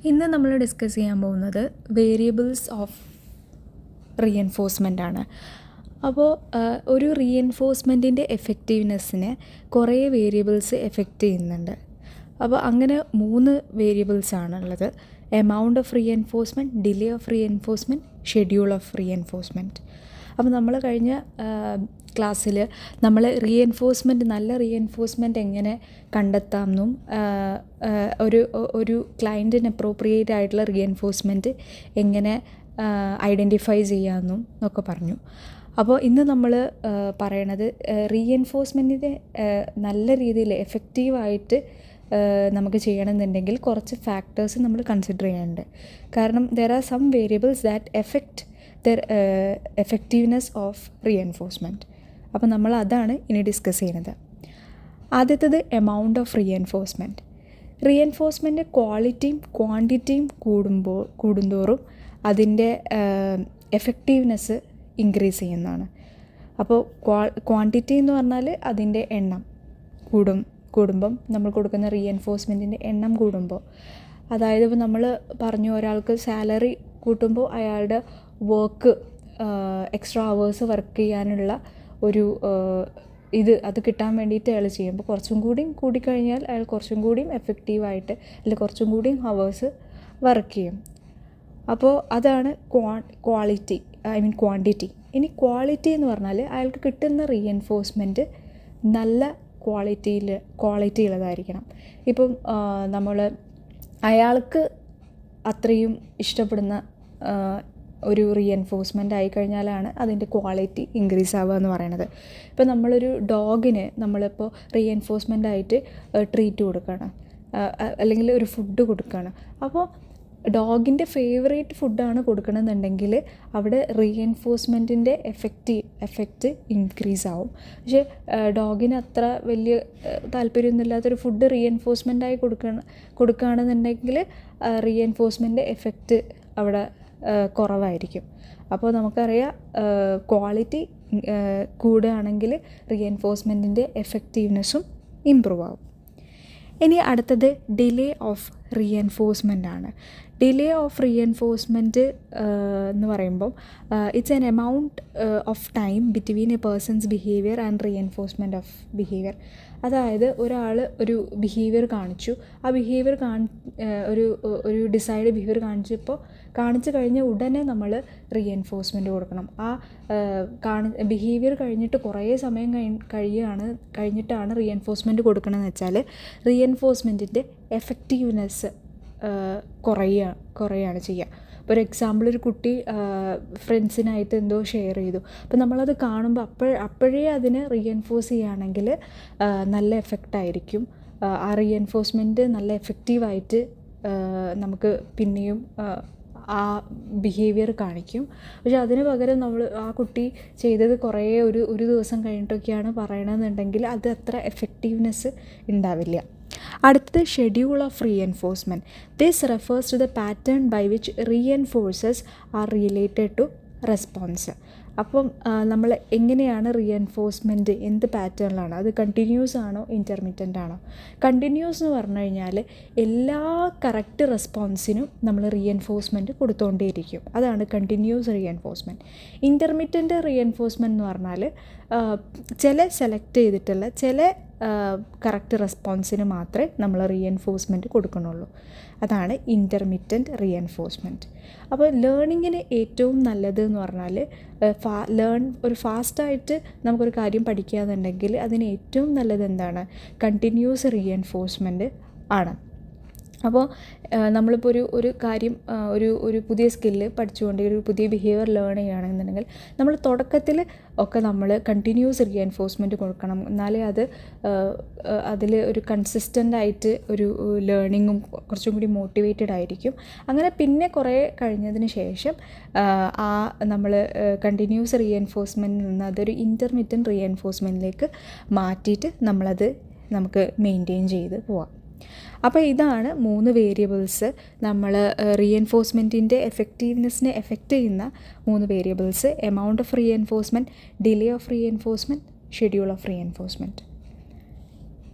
ഇന്ന് നമ്മൾ ഡിസ്കസ് ചെയ്യാൻ പോകുന്നത് വേരിയബിൾസ് ഓഫ് റീഎൻഫോഴ്സ്മെൻ്റ് ആണ്. അപ്പോൾ ഒരു റീഎൻഫോഴ്സ്മെൻറ്റിൻ്റെ എഫക്റ്റീവ്നെസ്സിനെ കുറേ വേരിയബിൾസ് എഫക്റ്റ് ചെയ്യുന്നുണ്ട്. അപ്പോൾ അങ്ങനെ 3 വേരിയബിൾസ് ആണുള്ളത്: amount of reinforcement, delay of reinforcement, schedule of reinforcement. അപ്പോൾ നമ്മൾ കഴിഞ്ഞ ക്ലാസ്സിൽ നമ്മൾ നല്ല റീഎൻഫോഴ്സ്മെൻറ്റ് എങ്ങനെ കണ്ടെത്താമെന്നും ഒരു ക്ലയൻറ്റിന് അപ്രോപ്രിയേറ്റ് ആയിട്ടുള്ള റീഎൻഫോഴ്സ്മെൻറ്റ് എങ്ങനെ ഐഡൻറ്റിഫൈ ചെയ്യാമെന്നും ഒക്കെ പറഞ്ഞു. അപ്പോൾ ഇന്ന് നമ്മൾ പറയണത് റീഎൻഫോഴ്സ്മെൻറ്റിനെ നല്ല രീതിയിൽ എഫക്റ്റീവായിട്ട് നമുക്ക് ചെയ്യണമെന്നുണ്ടെങ്കിൽ കുറച്ച് ഫാക്ടേഴ്സ് നമ്മൾ കൺസിഡർ ചെയ്യാനുണ്ട്. കാരണം there are some variables that effect effectiveness of reinforcement. അപ്പോൾ നമ്മൾ അതാണ് ഇനി ഡിസ്കസ് ചെയ്യുന്നത്. ആദ്യത്തേത് എമൗണ്ട് ഓഫ് റീഎൻഫോഴ്സ്മെൻറ്റ്. റീഎൻഫോഴ്സ്മെൻറ്റ് ക്വാളിറ്റിയും ക്വാണ്ടിറ്റിയും കൂടുന്തോറും അതിൻ്റെ എഫക്റ്റീവ്നെസ് ഇൻക്രീസ് ചെയ്യുന്നതാണ്. അപ്പോൾ ക്വാണ്ടിറ്റി എന്ന് പറഞ്ഞാൽ അതിൻ്റെ എണ്ണം കൂടുമ്പം നമ്മൾ കൊടുക്കുന്ന റീഎൻഫോഴ്സ്മെൻറ്റിൻ്റെ എണ്ണം കൂടുമ്പോൾ, അതായത് ഇപ്പോൾ നമ്മൾ പറഞ്ഞു ഒരാൾക്ക് സാലറി കൂട്ടുമ്പോൾ അയാളുടെ വർക്ക് എക്സ്ട്രാ അവേഴ്സ് വർക്ക് ചെയ്യാനുള്ള ഒരു അത് കിട്ടാൻ വേണ്ടിയിട്ട് അയാൾ ചെയ്യുമ്പോൾ കുറച്ചും കൂടിയും കൂടിക്കഴിഞ്ഞാൽ അയാൾ കുറച്ചും കൂടിയും എഫക്റ്റീവായിട്ട് അല്ലെങ്കിൽ കുറച്ചും കൂടിയും ഹവേഴ്സ് വർക്ക് ചെയ്യും. അപ്പോൾ അതാണ് ക്വാണ്ടിറ്റി. ഇനി ക്വാളിറ്റി എന്ന് പറഞ്ഞാൽ അയാൾക്ക് കിട്ടുന്ന റീഎൻഫോഴ്സ്മെൻറ്റ് നല്ല ക്വാളിറ്റി ഉള്ളതായിരിക്കണം. ഇപ്പം നമ്മൾ അയാൾക്ക് അത്രയും ഇഷ്ടപ്പെടുന്ന ഒരു റീഎൻഫോഴ്സ്മെൻ്റ് ആയിക്കഴിഞ്ഞാലാണ് അതിൻ്റെ ക്വാളിറ്റി ഇൻക്രീസ് ആവുക എന്ന് പറയുന്നത്. ഇപ്പോൾ നമ്മളൊരു ഡോഗിന് നമ്മളിപ്പോൾ റീഎൻഫോഴ്സ്മെൻ്റ് ആയിട്ട് ട്രീറ്റ് കൊടുക്കുകയാണ്, അല്ലെങ്കിൽ ഒരു ഫുഡ് കൊടുക്കുകയാണ്. അപ്പോൾ ഡോഗിൻ്റെ ഫേവറേറ്റ് ഫുഡാണ് കൊടുക്കണമെന്നുണ്ടെങ്കിൽ അവിടെ റീഎൻഫോഴ്സ്മെൻറ്റിൻ്റെ എഫക്റ്റ് ഇൻക്രീസ് ആവും. പക്ഷേ ഡോഗിന് അത്ര വലിയ താല്പര്യമൊന്നുമില്ലാത്തൊരു ഫുഡ് റീഎൻഫോഴ്സ്മെൻറ്റായി കൊടുക്കുകയാണെന്നുണ്ടെങ്കിൽ റീഎൻഫോഴ്സ്മെൻറ്റ് എഫക്റ്റ് അവിടെ കുറവായിരിക്കും. അപ്പോൾ നമുക്കറിയാം ക്വാളിറ്റി കൂടുകയാണെങ്കിൽ റീഎൻഫോഴ്സ്മെൻറ്റിൻ്റെ എഫക്റ്റീവ്നെസ്സും ഇമ്പ്രൂവ് ആവും. ഇനി അടുത്തത് ഡിലേ ഓഫ് റീഎൻഫോഴ്സ്മെൻ്റ് ആണ്. ഡിലേ ഓഫ് റീഎൻഫോഴ്സ്മെൻറ്റ് എന്ന് പറയുമ്പോൾ it's an amount of time between a person's behaviour and reinforcement of behaviour. അതായത് ഒരാൾ ഒരു ബിഹേവിയർ കാണിച്ചു, ആ ബിഹേവിയർ ഒരു ഡിസൈഡ് ബിഹേവിയർ കാണിച്ചു കഴിഞ്ഞ ഉടനെ നമ്മൾ റീഎൻഫോഴ്സ്മെൻറ്റ് കൊടുക്കണം. ആ ബിഹേവിയർ കഴിഞ്ഞിട്ട് കുറേ സമയം കഴിഞ്ഞിട്ടാണ് റീഎൻഫോഴ്സ്മെൻറ്റ് കൊടുക്കണമെന്ന് വെച്ചാൽ റീഎൻഫോഴ്സ്മെൻറ്റിൻ്റെ എഫക്റ്റീവ്നെസ് കുറയാണ് ചെയ്യുക. ഒരു എക്സാമ്പിൾ, ഒരു കുട്ടി ഫ്രണ്ട്സിനായിട്ട് എന്തോ ഷെയർ ചെയ്തു. അപ്പോൾ നമ്മളത് കാണുമ്പോൾ അപ്പോഴേ അതിനെ റീഎൻഫോഴ്സ് ചെയ്യുകയാണെങ്കിൽ നല്ല എഫക്റ്റായിരിക്കും. ആ റീഎൻഫോഴ്സ്മെൻറ്റ് നല്ല എഫക്റ്റീവായിട്ട് നമുക്ക് പിന്നെയും ആ ബിഹേവിയർ കാണിക്കും. പക്ഷെ അതിന് പകരം നമ്മൾ ആ കുട്ടി ചെയ്തത് കുറേ ഒരു ദിവസം കഴിഞ്ഞിട്ടൊക്കെയാണ് പറയണമെന്നുണ്ടെങ്കിൽ അത് അത്ര എഫക്റ്റീവ്നെസ് ഉണ്ടാവില്ല. അടുത്തത് schedule of reinforcement. This refers to the pattern by which reinforces are related to response. അപ്പം നമ്മൾ എങ്ങനെയാണ് റീഎൻഫോഴ്സ്മെൻറ്റ്, എന്ത് പാറ്റേണിലാണ്, അത് കണ്ടിന്യൂസ് ആണോ ഇൻ്റർമിറ്റൻ്റ് ആണോ? കണ്ടിന്യൂസ് എന്ന് പറഞ്ഞു കഴിഞ്ഞാൽ എല്ലാ കറക്റ്റ് റെസ്പോൺസിനും നമ്മൾ റീഎൻഫോഴ്സ്മെൻറ്റ് കൊടുത്തുകൊണ്ടേയിരിക്കും. അതാണ് കണ്ടിന്യൂസ് റീഎൻഫോഴ്സ്മെൻറ്റ്. ഇൻ്റർമിറ്റൻ്റ് റീഎൻഫോഴ്സ്മെൻറ്റ് എന്ന് പറഞ്ഞാൽ സെലക്ട് ചെയ്തിട്ടുള്ള കറക്റ്റ് റെസ്പോൺസിന് മാത്രമേ നമ്മൾ റീഎൻഫോഴ്സ്മെൻറ്റ് കൊടുക്കണുള്ളൂ. അതാണ് ഇൻ്റർമിറ്റൻ്റ് റീഎൻഫോഴ്സ്മെൻറ്റ്. അപ്പോൾ ലേണിങ്ങിന് ഏറ്റവും നല്ലത് എന്ന് പറഞ്ഞാൽ ഒരു ഫാസ്റ്റായിട്ട് നമുക്കൊരു കാര്യം പഠിക്കുകയെന്നുണ്ടെങ്കിൽ അതിന് ഏറ്റവും നല്ലത് എന്താണ്? കണ്ടിന്യൂസ് റീഎൻഫോഴ്സ്മെൻറ്റ് ആണ്. അപ്പോൾ നമ്മളിപ്പോൾ ഒരു കാര്യം ഒരു പുതിയ സ്കില്ല് പഠിച്ചുകൊണ്ട് ഒരു പുതിയ ബിഹേവിയർ ലേൺ ചെയ്യുകയാണെന്നുണ്ടെങ്കിൽ നമ്മൾ തുടക്കത്തിൽ ഒക്കെ നമ്മൾ കണ്ടിന്യൂസ് റീഎൻഫോഴ്സ്മെൻറ്റ് കൊടുക്കണം. എന്നാലേ അതിൽ ഒരു കൺസിസ്റ്റൻ്റ് ആയിട്ട് ഒരു ലേണിങ്ങും കുറച്ചും കൂടി മോട്ടിവേറ്റഡ് ആയിരിക്കും. അങ്ങനെ പിന്നെ കുറേ കഴിഞ്ഞതിന് ശേഷം നമ്മൾ കണ്ടിന്യൂസ് റീഎൻഫോഴ്സ്മെൻറ്റിൽ നിന്ന് അതൊരു ഇൻ്റർമിറ്റൻ്റ് റീഎൻഫോഴ്സ്മെൻറ്റിലേക്ക് മാറ്റിയിട്ട് നമുക്ക് മെയിൻറ്റെയിൻ ചെയ്ത് പോവാം. അപ്പോൾ ഇതാണ് 3 വേരിയബിൾസ് നമ്മൾ റീഎൻഫോഴ്സ്മെൻറ്റിൻ്റെ എഫക്റ്റീവ്നെസ്സിനെ എഫക്റ്റ് ചെയ്യുന്ന 3 variables: amount of reinforcement, delay of reinforcement, schedule of reinforcement.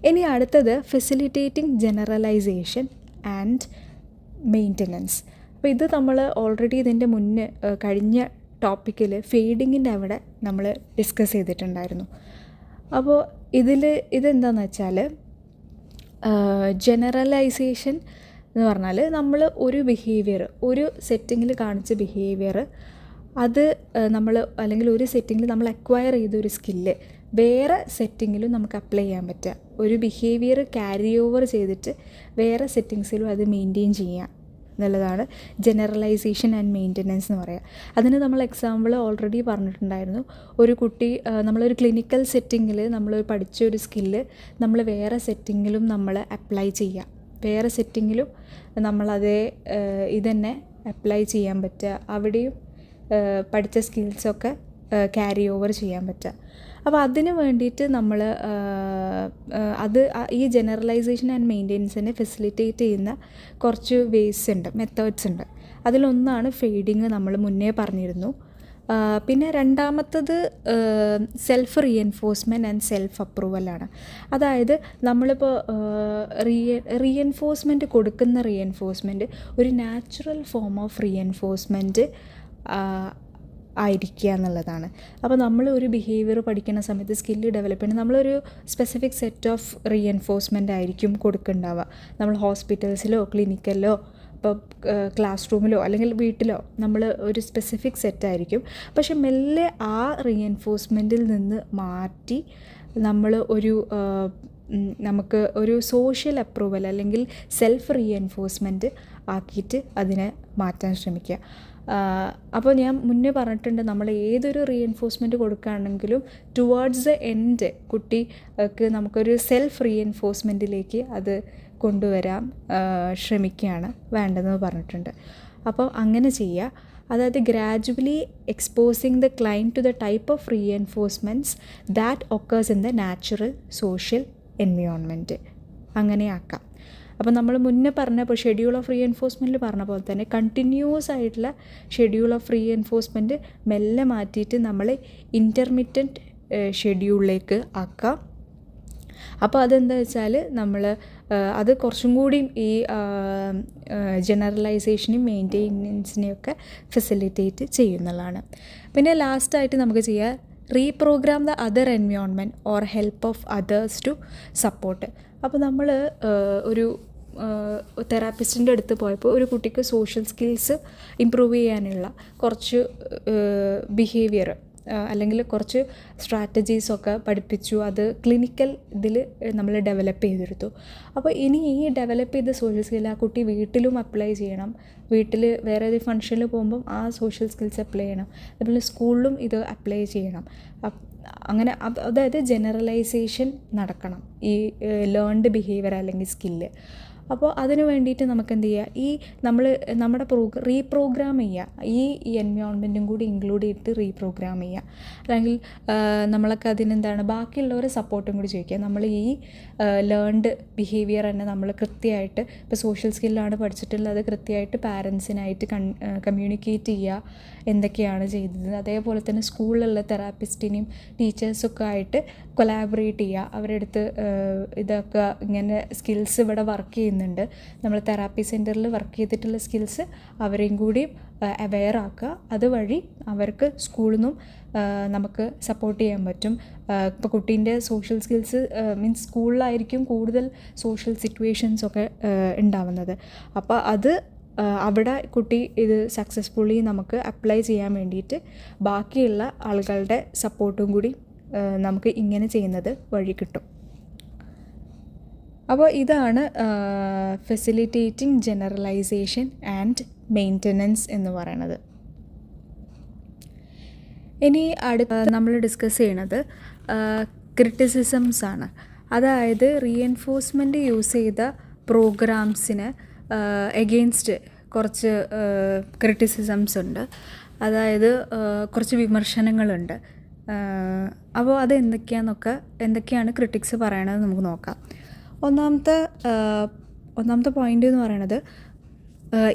ഇനി അടുത്തത് ഫെസിലിറ്റേറ്റിംഗ് ജനറലൈസേഷൻ ആൻഡ് മെയിൻ്റനൻസ്. അപ്പോൾ ഇത് നമ്മൾ ഓൾറെഡി ഇതിൻ്റെ മുന്നേ കഴിഞ്ഞ ടോപ്പിക്കിൽ ഫെയ്ഡിങ്ങിൻ്റെ അവിടെ നമ്മൾ ഡിസ്കസ് ചെയ്തിട്ടുണ്ടായിരുന്നു. അപ്പോൾ ഇതെന്താണെന്ന് വെച്ചാൽ ജനറലൈസേഷൻ എന്ന് പറഞ്ഞാൽ നമ്മൾ ഒരു ബിഹേവിയർ, ഒരു സെറ്റിങ്ങിൽ കാണിച്ച ബിഹേവിയർ അത് നമ്മൾ അല്ലെങ്കിൽ ഒരു സെറ്റിങ്ങിൽ നമ്മൾ അക്വയർ ചെയ്ത ഒരു സ്കില്ല് വേറെ സെറ്റിങ്ങിലും നമുക്ക് അപ്ലൈ ചെയ്യാൻ പറ്റുക. ഒരു ബിഹേവിയർ ക്യാരി ഓവർ ചെയ്തിട്ട് വേറെ സെറ്റിങ്സിലും അത് മെയിൻറ്റെയിൻ ചെയ്യുക എന്നുള്ളതാണ് ജനറലൈസേഷൻ ആൻഡ് മെയിൻ്റനൻസ് എന്ന് പറയുക. അതിന് നമ്മൾ എക്സാമ്പിൾ ഓൾറെഡി പറഞ്ഞിട്ടുണ്ടായിരുന്നു. ഒരു കുട്ടി നമ്മളൊരു ക്ലിനിക്കൽ സെറ്റിങ്ങിൽ നമ്മൾ പഠിച്ച ഒരു സ്കില്ല് നമ്മൾ വേറെ സെറ്റിങ്ങിലും നമ്മൾ അപ്ലൈ ചെയ്യുക. വേറെ സെറ്റിങ്ങിലും നമ്മളതേ ഇതന്നെ അപ്ലൈ ചെയ്യാൻ പറ്റുക. അവിടെയും പഠിച്ച സ്കിൽസൊക്കെ ക്യാരി ഓവർ ചെയ്യാൻ പറ്റുക. അപ്പോൾ അതിന് വേണ്ടിയിട്ട് നമ്മൾ ഈ ജനറലൈസേഷൻ ആൻഡ് മെയിൻ്റെനൻസിനെ ഫെസിലിറ്റേറ്റ് ചെയ്യുന്ന കുറച്ച് വേസ് ഉണ്ട്, മെത്തേഡ്സ് ഉണ്ട്. അതിലൊന്നാണ് ഫെയ്ഡിങ്, നമ്മൾ മുന്നേ പറഞ്ഞിരുന്നു. പിന്നെ രണ്ടാമത്തത് സെൽഫ് റീഎൻഫോഴ്സ്മെൻറ്റ് ആൻഡ് സെൽഫ് അപ്രൂവലാണ്. അതായത് നമ്മളിപ്പോൾ റീഎൻഫോഴ്സ്മെൻറ്റ് കൊടുക്കുന്ന റീഎൻഫോഴ്സ്മെൻറ്റ് ഒരു നാച്ചുറൽ ഫോം ഓഫ് റീഎൻഫോഴ്സ്മെൻറ്റ് ആയിരിക്കുക എന്നുള്ളതാണ്. അപ്പോൾ നമ്മൾ ഒരു ബിഹേവിയർ പഠിക്കുന്ന സമയത്ത് സ്കില്ല് ഡെവലപ്പ് ചെയ്യണം, നമ്മളൊരു സ്പെസിഫിക് സെറ്റ് ഓഫ് റീഎൻഫോഴ്സ്മെൻ്റ് ആയിരിക്കും കൊടുക്കുന്നുണ്ടാവുക. നമ്മൾ ഹോസ്പിറ്റൽസിലോ ക്ലിനിക്കലിലോ ഇപ്പോൾ ക്ലാസ് റൂമിലോ അല്ലെങ്കിൽ വീട്ടിലോ നമ്മൾ ഒരു സ്പെസിഫിക് സെറ്റായിരിക്കും. പക്ഷെ മെല്ലെ ആ റീഎൻഫോഴ്സ്മെൻറ്റിൽ നിന്ന് മാറ്റി നമ്മൾ നമുക്ക് ഒരു സോഷ്യൽ അപ്രൂവൽ അല്ലെങ്കിൽ സെൽഫ് റീഎൻഫോഴ്സ്മെൻറ്റ് ആക്കിയിട്ട് അതിനെ മാറ്റാൻ ശ്രമിക്കുക. അപ്പോൾ ഞാൻ മുന്നേ പറഞ്ഞിട്ടുണ്ട്, നമ്മൾ ഏതൊരു റീഎൻഫോഴ്സ്മെൻറ്റ് കൊടുക്കുകയാണെങ്കിലും ടുവേർഡ്സ് ദ എൻഡ് കുട്ടിക്ക് നമുക്കൊരു സെൽഫ് റീഎൻഫോഴ്സ്മെൻറ്റിലേക്ക് അത് കൊണ്ടുവരാൻ ശ്രമിക്കുകയാണ് വേണ്ടതെന്ന് പറഞ്ഞിട്ടുണ്ട്. അപ്പോൾ അങ്ങനെ ചെയ്യുക. അതായത് gradually exposing the client to the type of reinforcements that occurs in the natural social environment, അങ്ങനെ ആക്കാം. അപ്പോൾ നമ്മൾ മുന്നേ പറഞ്ഞപ്പോൾ ഷെഡ്യൂൾ ഓഫ് റീഎൻഫോഴ്സ്മെൻറ്റിൽ പറഞ്ഞ പോലെ തന്നെ കണ്ടിന്യൂസ് ആയിട്ടുള്ള ഷെഡ്യൂൾ ഓഫ് റീഎൻഫോഴ്സ്മെൻറ്റ് മെല്ലെ മാറ്റിയിട്ട് നമ്മൾ ഇൻ്റർമിറ്റൻറ്റ് ഷെഡ്യൂളിലേക്ക് ആക്കാം. അപ്പോൾ അതെന്താ വെച്ചാൽ നമ്മൾ അത് കുറച്ചും കൂടിയും ഈ ജനറലൈസേഷനും മെയിൻ്റെനൻസിനെയൊക്കെ ഫെസിലിറ്റേറ്റ് ചെയ്യുന്നതാണ്. പിന്നെ ലാസ്റ്റായിട്ട് നമുക്ക് ചെയ്യാം reprogram the other environment or help of others to support. അപ്പോൾ നമ്മൾ ഒരു തെറാപ്പിസ്റ്റിൻ്റെ അടുത്ത് പോയപ്പോൾ ഒരു കുട്ടിക്ക് സോഷ്യൽ സ്കിൽസ് ഇമ്പ്രൂവ് ചെയ്യാനുള്ള കുറച്ച് ബിഹേവിയർ അല്ലെങ്കിൽ കുറച്ച് സ്ട്രാറ്റജീസൊക്കെ പഠിപ്പിച്ചു. അത് ക്ലിനിക്കൽ ഇതിൽ നമ്മൾ ഡെവലപ്പ് ചെയ്തെടുത്തു. അപ്പോൾ ഇനി ഈ ഡെവലപ്പ് ചെയ്ത സോഷ്യൽ സ്കിൽ ആ കുട്ടി വീട്ടിലും അപ്ലൈ ചെയ്യണം. വീട്ടിൽ വേറെ ഏതൊരു ഫംഗ്ഷനിൽ പോകുമ്പം ആ സോഷ്യൽ സ്കിൽസ് അപ്ലൈ ചെയ്യണം. അതുപോലെ സ്കൂളിലും ഇത് അപ്ലൈ ചെയ്യണം. അങ്ങനെ അതായത് ജനറലൈസേഷൻ നടക്കണം ഈ ലേൺഡ് ബിഹേവിയർ അല്ലെങ്കിൽ സ്കില്ല്. അപ്പോൾ അതിന് വേണ്ടിയിട്ട് നമുക്ക് എന്ത് ചെയ്യുക, ഈ നമ്മുടെ റീപ്രോഗ്രാം ചെയ്യുക, ഈ എൻവയോൺമെൻറ്റും കൂടി ഇൻക്ലൂഡ് ചെയ്തിട്ട് റീപ്രോഗ്രാം ചെയ്യുക. അല്ലെങ്കിൽ നമ്മളൊക്കെ അതിനെന്താണ് ബാക്കിയുള്ളവരെ സപ്പോർട്ടും കൂടി ചോദിക്കുക. നമ്മൾ ഈ ലേൺഡ് ബിഹേവിയർ തന്നെ നമ്മൾ കൃത്യമായിട്ട് ഇപ്പോൾ സോഷ്യൽ സ്കില്ലാണ് പഠിച്ചിട്ടുള്ളത്, കൃത്യമായിട്ട് പാരൻസിനായിട്ട് കമ്മ്യൂണിക്കേറ്റ് ചെയ്യുക എന്തൊക്കെയാണ് ചെയ്തത്. അതേപോലെ തന്നെ സ്കൂളിലുള്ള തെറാപ്പിസ്റ്റിനെയും ടീച്ചേഴ്സൊക്കെ ആയിട്ട് കൊലാബറേറ്റ് ചെയ്യുക. അവരുടെ അടുത്ത് ഇതൊക്കെ ഇങ്ങനെ സ്കിൽസ് ഇവിടെ വർക്ക് ചെയ്യുന്നുണ്ട്, നമ്മൾ തെറാപ്പി സെൻറ്ററിൽ വർക്ക് ചെയ്തിട്ടുള്ള സ്കിൽസ് അവരെയും കൂടി അവെയർ ആക്കുക. അതുവഴി അവർക്ക് സ്കൂളിൽ നിന്നും നമുക്ക് സപ്പോർട്ട് ചെയ്യാൻ പറ്റും. ഇപ്പോൾ കുട്ടീൻ്റെ സോഷ്യൽ സ്കിൽസ് മീൻസ് സ്കൂളിലായിരിക്കും കൂടുതൽ സോഷ്യൽ സിറ്റുവേഷൻസൊക്കെ ഉണ്ടാവുന്നത്. അപ്പോൾ അത് അവിടെ കുട്ടി ഇത് സക്സസ്ഫുള്ളി നമുക്ക് അപ്ലൈ ചെയ്യാൻ വേണ്ടിയിട്ട് ബാക്കിയുള്ള ആളുകളുടെ സപ്പോർട്ടും കൂടി നമുക്ക് ഇങ്ങനെ ചെയ്യുന്നത് വഴി കിട്ടും. അപ്പോൾ ഇതാണ് ഫെസിലിറ്റേറ്റിംഗ് ജനറലൈസേഷൻ ആൻഡ് മെയിൻ്റനൻസ് എന്ന് പറയുന്നത്. ഇനി നമ്മൾ ഡിസ്കസ് ചെയ്യണത് ക്രിറ്റിസിസംസ് ആണ്. അതായത് റീഎൻഫോഴ്സ്മെൻറ്റ് യൂസ് ചെയ്ത പ്രോഗ്രാംസിന് എഗെയിൻസ്റ്റ് കുറച്ച് ക്രിറ്റിസിസംസ് ഉണ്ട്. അതായത് കുറച്ച് വിമർശനങ്ങളുണ്ട്. അപ്പോൾ അത് എന്തൊക്കെയാണ് ക്രിട്ടിക്സ് പറയണത് നമുക്ക് നോക്കാം. ഒന്നാമത്തെ പോയിൻ്റ് എന്ന് പറയുന്നത്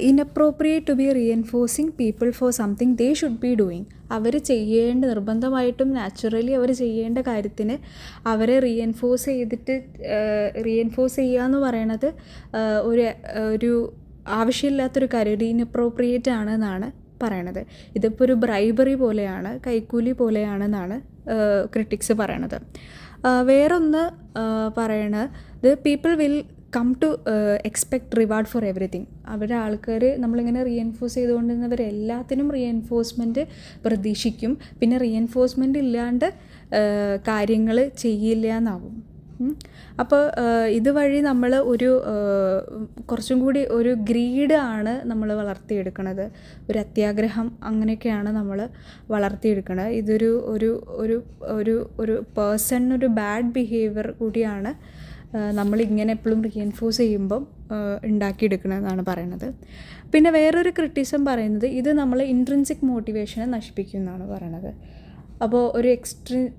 inappropriate to be reinforcing people for something they should be doing. അവർ ചെയ്യേണ്ട നിർബന്ധമായിട്ടും നാച്ചുറലി അവർ ചെയ്യേണ്ട കാര്യത്തിന് അവരെ റീഎൻഫോഴ്സ് ചെയ്യുക എന്ന് പറയണത് ഒരു ആവശ്യമില്ലാത്തൊരു കാര്യം, ഒരു ഇൻഅപ്രോപ്രിയേറ്റ് ആണെന്നാണ് പറയണത്. ഇതിപ്പോൾ ഒരു ബ്രൈബറി പോലെയാണ്, കൈക്കൂലി പോലെയാണെന്നാണ് ക്രിട്ടിക്സ് പറയണത്. വേറൊന്ന് പറയണത് people will come to expect reward for everything. അവരുടെ ആൾക്കാർ നമ്മളിങ്ങനെ റീഎൻഫോഴ്സ് ചെയ്തുകൊണ്ടിരുന്നവർ എല്ലാത്തിനും റീഎൻഫോഴ്സ്മെൻറ്റ് പ്രതീക്ഷിക്കും. പിന്നെ റീഎൻഫോഴ്സ്മെൻറ്റ് ഇല്ലാണ്ട് കാര്യങ്ങൾ ചെയ്യില്ല എന്നാവും. അപ്പോൾ ഇതുവഴി നമ്മൾ കുറച്ചും കൂടി ഒരു ഗ്രീഡ് ആണ് നമ്മൾ വളർത്തിയെടുക്കുന്നത്, ഒരു അത്യാഗ്രഹം അങ്ങനെയൊക്കെയാണ് നമ്മൾ വളർത്തിയെടുക്കുന്നത്. ഇതൊരു ഒരു ഒരു ഒരു ഒരു പേഴ്സണിനൊരു ബാഡ് ബിഹേവിയർ കൂടിയാണ് നമ്മളിങ്ങനെ എപ്പോഴും റീഎൻഫോഴ്സ് ചെയ്യുമ്പം ഉണ്ടാക്കിയെടുക്കണമെന്നാണ് പറയുന്നത്. പിന്നെ വേറൊരു ക്രിറ്റിസം പറയുന്നത് ഇത് നമ്മൾ ഇൻട്രിൻസിക് മോട്ടിവേഷനെ നശിപ്പിക്കും എന്നാണ് പറയണത്. അപ്പോൾ ഒരു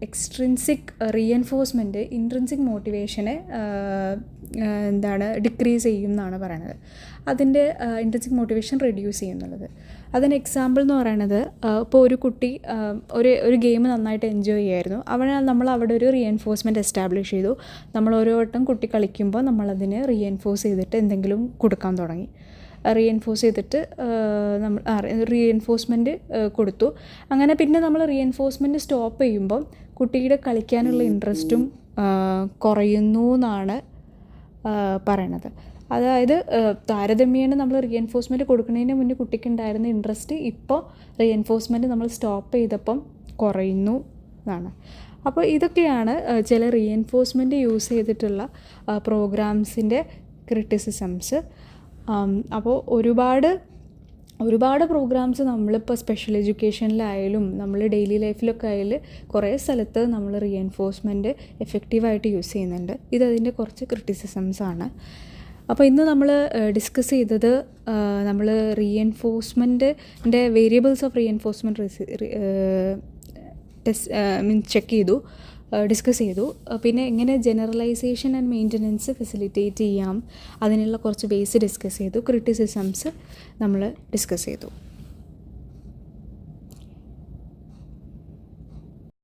എക്സ്ട്രിൻസിക് റീഎൻഫോഴ്സ്മെൻറ്റ് ഇൻട്രിൻസിക് മോട്ടിവേഷനെ ഡിക്രീസ് ചെയ്യും എന്നാണ് പറയണത്. അതിൻ്റെ ഇൻട്രിൻസിക് മോട്ടിവേഷൻ റെഡ്യൂസ് ചെയ്യുന്നുള്ളത്. അതിന് എക്സാമ്പിൾ എന്ന് പറയണത്, ഇപ്പോൾ ഒരു കുട്ടി ഒരു ഗെയിം നന്നായിട്ട് എൻജോയ് ചെയ്യായിരുന്നു. നമ്മൾ അവിടെ ഒരു റീഎൻഫോഴ്സ്മെൻറ്റ് എസ്റ്റാബ്ലിഷ് ചെയ്തു. നമ്മൾ ഓരോ വട്ടം കുട്ടി കളിക്കുമ്പോൾ നമ്മളതിനെ റീഎൻഫോഴ്സ് ചെയ്തിട്ട് എന്തെങ്കിലും കൊടുക്കാൻ തുടങ്ങി. റീഎൻഫോഴ്സ് ചെയ്തിട്ട് നമ്മൾ റീഎൻഫോഴ്സ്മെൻറ്റ് കൊടുത്തു. അങ്ങനെ പിന്നെ നമ്മൾ റീഎൻഫോഴ്സ്മെൻറ്റ് സ്റ്റോപ്പ് ചെയ്യുമ്പം കുട്ടിയുടെ കളിക്കാനുള്ള ഇൻട്രസ്റ്റും കുറയുന്നു എന്നാണ് പറയണത്. അതായത് താരതമ്യേന നമ്മൾ റീഎൻഫോഴ്സ്മെൻറ്റ് കൊടുക്കുന്നതിന് മുന്നേ കുട്ടിക്കുണ്ടായിരുന്ന ഇൻട്രസ്റ്റ് ഇപ്പോൾ റീഎൻഫോഴ്സ്മെൻറ്റ് നമ്മൾ സ്റ്റോപ്പ് ചെയ്തപ്പം കുറയുന്നു എന്നാണ്. അപ്പോൾ ഇതൊക്കെയാണ് ചില റീഎൻഫോഴ്സ്മെൻറ്റ് യൂസ് ചെയ്തിട്ടുള്ള പ്രോഗ്രാംസിൻ്റെ ക്രിറ്റിസിസംസ്. അപ്പോൾ ഒരുപാട് പ്രോഗ്രാംസ് നമ്മളിപ്പോൾ സ്പെഷ്യൽ എഡ്യൂക്കേഷനിലായാലും നമ്മൾ ഡെയിലി ലൈഫിലൊക്കെ ആയാലും കുറേ സ്ഥലത്ത് നമ്മൾ റീഎൻഫോഴ്സ്മെൻറ്റ് എഫക്റ്റീവായിട്ട് യൂസ് ചെയ്യുന്നുണ്ട്. ഇതതിൻ്റെ കുറച്ച് ക്രിറ്റിസിസംസാണ്. അപ്പോൾ ഇന്ന് നമ്മൾ ഡിസ്കസ് ചെയ്തത് നമ്മൾ റീഎൻഫോഴ്സ്മെൻറ്റിൻ്റെ വേരിയബിൾസ് ഓഫ് റീഎൻഫോഴ്സ്മെൻറ്റ് ഡിസ്കസ് ചെയ്തു. പിന്നെ എങ്ങനെ ജനറലൈസേഷൻ ആൻഡ് മെയിൻ്റനൻസ് ഫെസിലിറ്റേറ്റ് ചെയ്യാം, അതിനുള്ള കുറച്ച് ബേസ് ഡിസ്കസ് ചെയ്തു. ക്രിറ്റിസിസംസ് നമ്മൾ ഡിസ്കസ് ചെയ്തു.